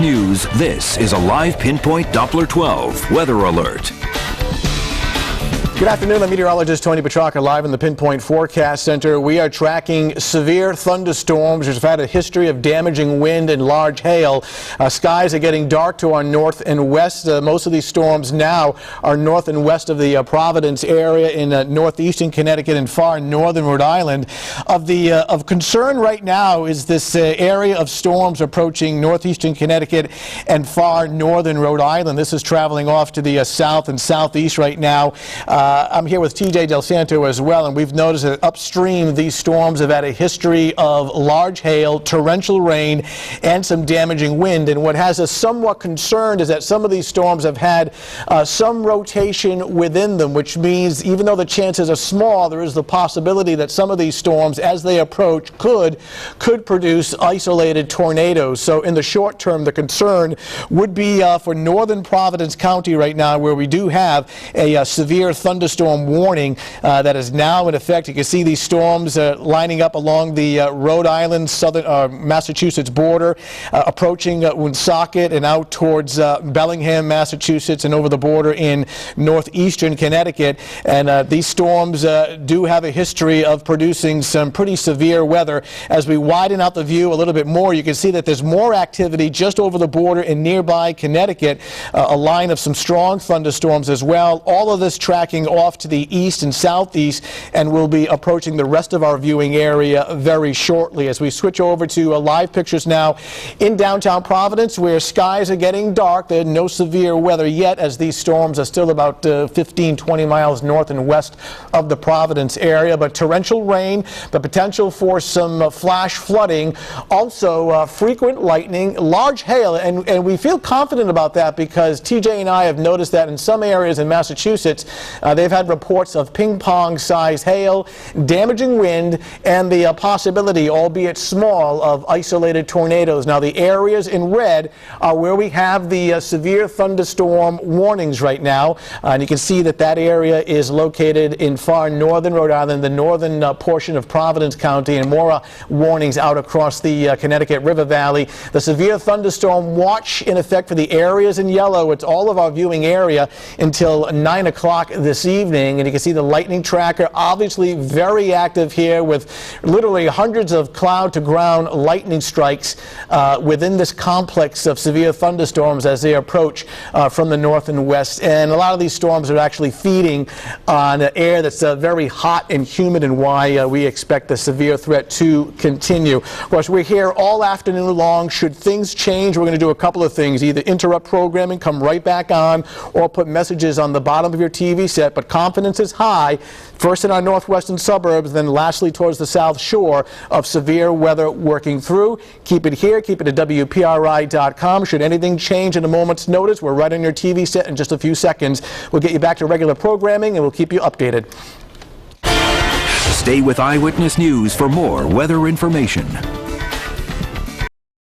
News, this is a live Pinpoint Doppler 12 weather alert. Good afternoon. I'm meteorologist Tony Petrarca live in the Pinpoint Forecast Center. We are tracking severe thunderstorms which have had a history of damaging wind and large hail. Skies are getting dark to our north and west. Most of these storms now are north and west of the Providence area in northeastern Connecticut and far northern Rhode Island. Of concern right now is this area of storms approaching northeastern Connecticut and far northern Rhode Island. This is traveling off to the south and southeast right now. I'm here with TJ Del Santo as well, and we've noticed that upstream these storms have had a history of large hail, torrential rain, and some damaging wind. And what has us somewhat concerned is that some of these storms have had some rotation within them, which means even though the chances are small, there is the possibility that some of these storms, as they approach, could produce isolated tornadoes. So in the short term, the concern would be for northern Providence County right now, where we do have a severe thunderstorm warning that is now in effect. You can see these storms lining up along the Rhode Island, southern Massachusetts border, approaching Woonsocket and out towards Bellingham, Massachusetts, and over the border in northeastern Connecticut. And these storms do have a history of producing some pretty severe weather. As we widen out the view a little bit more, you can see that there's more activity just over the border in nearby Connecticut, a line of some strong thunderstorms as well. All of this tracking off to the east and southeast, and we'll be approaching the rest of our viewing area very shortly. As we switch over to live pictures now in downtown Providence, where skies are getting dark. There's no severe weather yet, as these storms are still about 15-20 miles north and west of the Providence area, but torrential rain, the potential for some flash flooding, also frequent lightning, large hail, and we feel confident about that because TJ and I have noticed that in some areas in Massachusetts they've had reports of ping-pong-sized hail, damaging wind, and the possibility, albeit small, of isolated tornadoes. Now, the areas in red are where we have the severe thunderstorm warnings right now, and you can see that that area is located in far northern Rhode Island, the northern portion of Providence County, and more warnings out across the Connecticut River Valley. The severe thunderstorm watch in effect for the areas in yellow. It's all of our viewing area until 9 o'clock this evening, and you can see the lightning tracker obviously very active here with literally hundreds of cloud-to-ground lightning strikes within this complex of severe thunderstorms as they approach from the north and west. And a lot of these storms are actually feeding on air that's very hot and humid, and why we expect the severe threat to continue. Of course, we're here all afternoon long. Should things change, we're going to do a couple of things: either interrupt programming, come right back on, or put messages on the bottom of your TV set. But confidence is high, first in our northwestern suburbs, then lastly towards the south shore, of severe weather working through. Keep it here, keep it at WPRI.com. Should anything change in a moment's notice, we're right on your TV set in just a few seconds. We'll get you back to regular programming, and we'll keep you updated. Stay with Eyewitness News for more weather information.